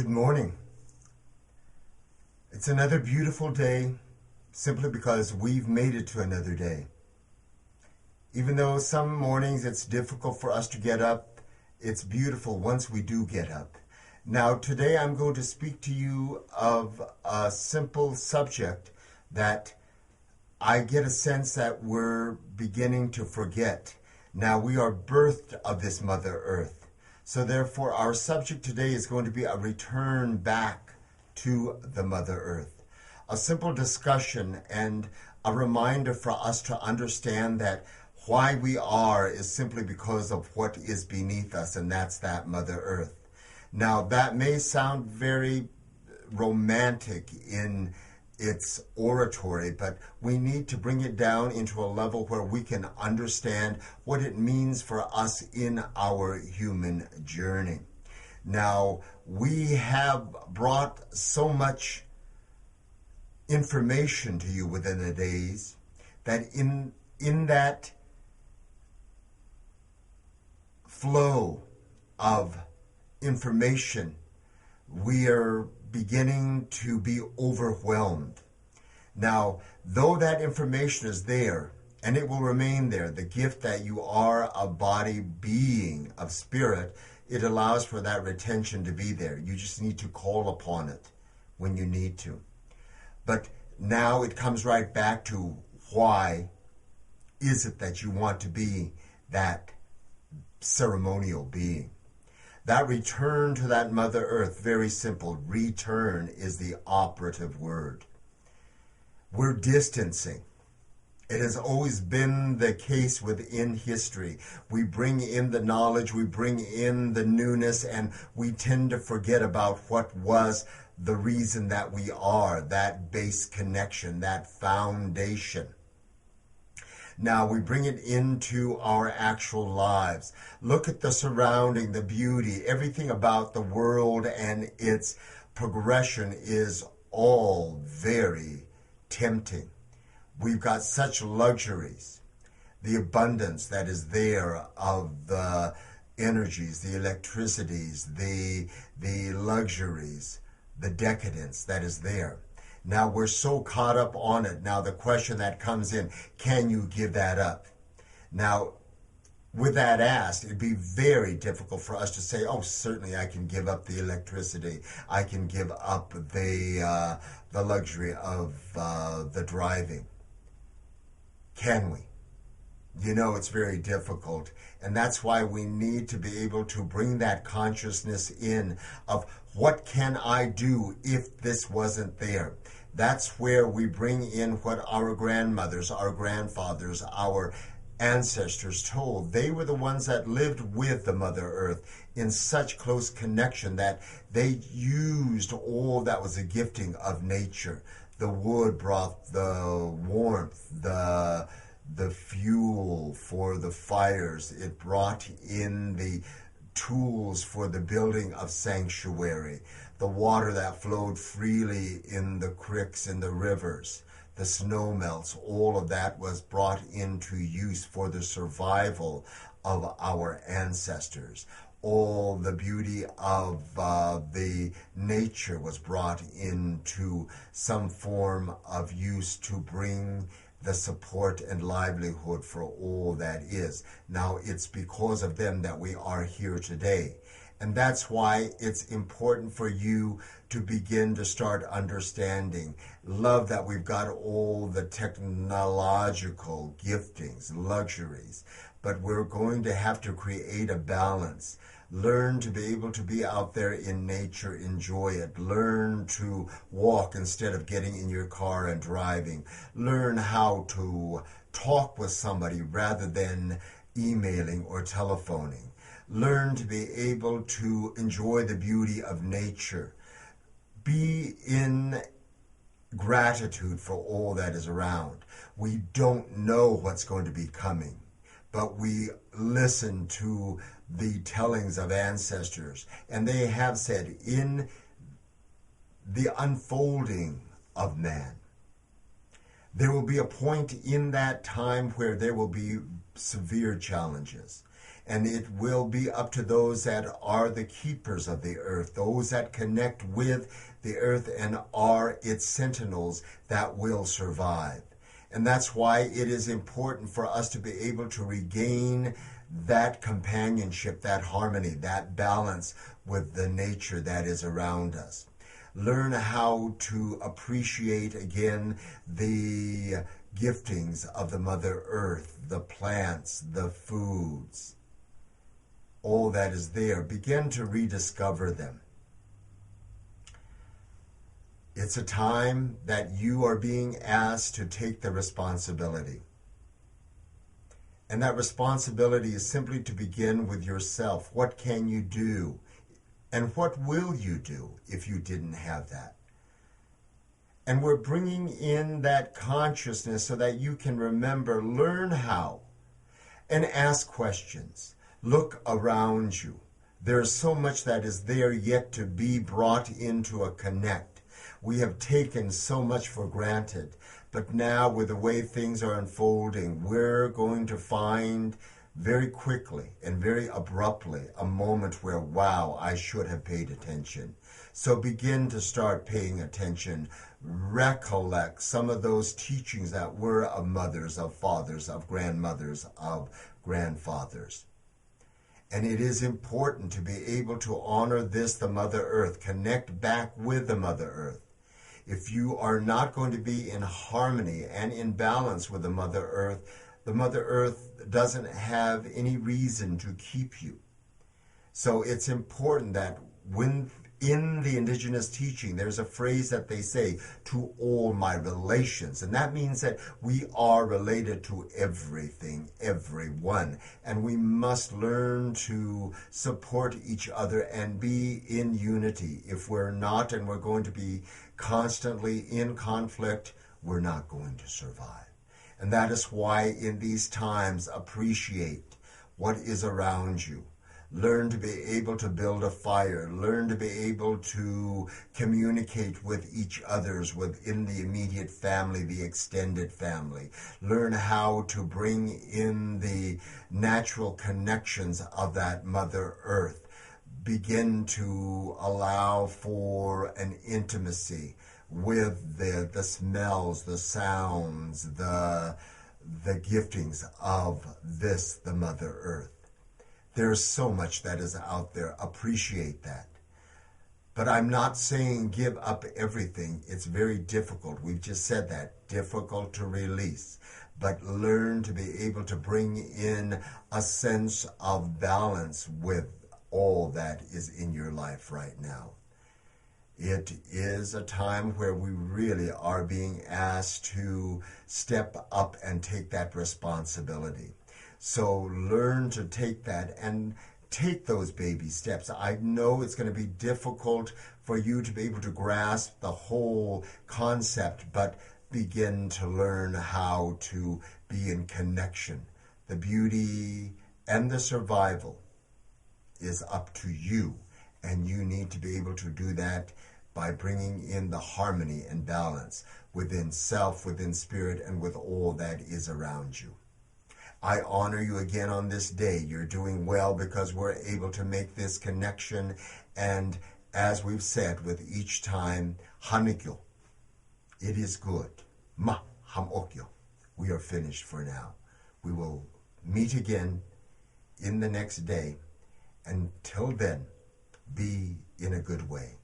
Good morning. It's another beautiful day simply because we've made it to another day. Even though some mornings it's difficult for us to get up, it's beautiful once we do get up. Now, today I'm going to speak to you of a simple subject that I get a sense that we're beginning to forget. Now, we are birthed of this Mother Earth. So therefore, our subject today is going to be a return back to the Mother Earth. A simple discussion and a reminder for us to understand that why we are is simply because of what is beneath us, and that's that Mother Earth. Now, that may sound very romantic in its oratory, but we need to bring it down into a level where we can understand what it means for us in our human journey. Now, we have brought so much information to you within the days that in that flow of information, we are beginning to be overwhelmed. Now, though that information is there, and it will remain there, the gift that you are a body being of spirit, it allows for that retention to be there. You just need to call upon it when you need to. But now it comes right back to why is it that you want to be that ceremonial being? That return to that Mother Earth, very simple. Return is the operative word. We're distancing. It has always been the case within history. We bring in the knowledge, we bring in the newness, and we tend to forget about what was the reason that we are, that base connection, that foundation. Now we bring it into our actual lives. Look at the surrounding, the beauty, everything about the world and its progression is all very tempting. We've got such luxuries, the abundance that is there of the energies, the electricities, the luxuries, the decadence that is there. Now we're so caught up on it. Now the question that comes in, can you give that up? Now, with that asked, it'd be very difficult for us to say, oh, certainly I can give up the electricity. I can give up the luxury of the driving. Can we? You know, it's very difficult. And that's why we need to be able to bring that consciousness in of what can I do if this wasn't there? That's where we bring in what our grandmothers, our grandfathers, our ancestors told. They were the ones that lived with the Mother Earth in such close connection that they used all that was a gifting of nature. The wood brought the warmth, the fuel for the fires. It brought in the tools for the building of sanctuary, the water that flowed freely in the creeks and the rivers, the snow melts, all of that was brought into use for the survival of our ancestors. All the beauty of the nature was brought into some form of use to bring the support and livelihood for all that is. Now, it's because of them that we are here today. And that's why it's important for you to begin to start understanding. Love that we've got all the technological giftings, luxuries, but we're going to have to create a balance. Learn to be able to be out there in nature, enjoy it. Learn to walk instead of getting in your car and driving. Learn how to talk with somebody rather than emailing or telephoning. Learn to be able to enjoy the beauty of nature. Be in gratitude for all that is around. We don't know what's going to be coming, but we listen to the tellings of ancestors, and they have said in the unfolding of man, there will be a point in that time where there will be severe challenges. And it will be up to those that are the keepers of the earth, those that connect with the earth and are its sentinels, that will survive. And that's why it is important for us to be able to regain that companionship, that harmony, that balance with the nature that is around us. Learn how to appreciate again the giftings of the Mother Earth, the plants, the foods, all that is there. Begin to rediscover them. It's a time that you are being asked to take the responsibility. And that responsibility is simply to begin with yourself. What can you do? And what will you do if you didn't have that? And we're bringing in that consciousness so that you can remember, learn how, and ask questions. Look around you. There's so much that is there yet to be brought into a connect. We have taken so much for granted, but now with the way things are unfolding, we're going to find very quickly and very abruptly a moment where, wow, I should have paid attention. So begin to start paying attention. Recollect some of those teachings that were of mothers, of fathers, of grandmothers, of grandfathers. And it is important to be able to honor this, the Mother Earth, connect back with the Mother Earth. If you are not going to be in harmony and in balance with the Mother Earth doesn't have any reason to keep you. So it's important that when in the indigenous teaching, there's a phrase that they say, to all my relations. And that means that we are related to everything, everyone. And we must learn to support each other and be in unity. If we're not, and we're going to be constantly in conflict, we're not going to survive. And that is why in these times, appreciate what is around you. Learn to be able to build a fire. Learn to be able to communicate with each others within the immediate family, the extended family. Learn how to bring in the natural connections of that Mother Earth. Begin to allow for an intimacy with the smells, the sounds, the giftings of this, the Mother Earth. There's so much that is out there. Appreciate that. But I'm not saying give up everything. It's very difficult. We've just said that. Difficult to release. But learn to be able to bring in a sense of balance with all that is in your life right now. It is a time where we really are being asked to step up and take that responsibility. So learn to take that and take those baby steps. I know it's going to be difficult for you to be able to grasp the whole concept, but begin to learn how to be in connection. The beauty and the survival is up to you, and you need to be able to do that by bringing in the harmony and balance within self, within spirit, and with all that is around you. I honor you again on this day. You're doing well because we're able to make this connection. And as we've said with each time, Hanikyo, it is good. Ma hamokyo. We are finished for now. We will meet again in the next day. Until then, be in a good way.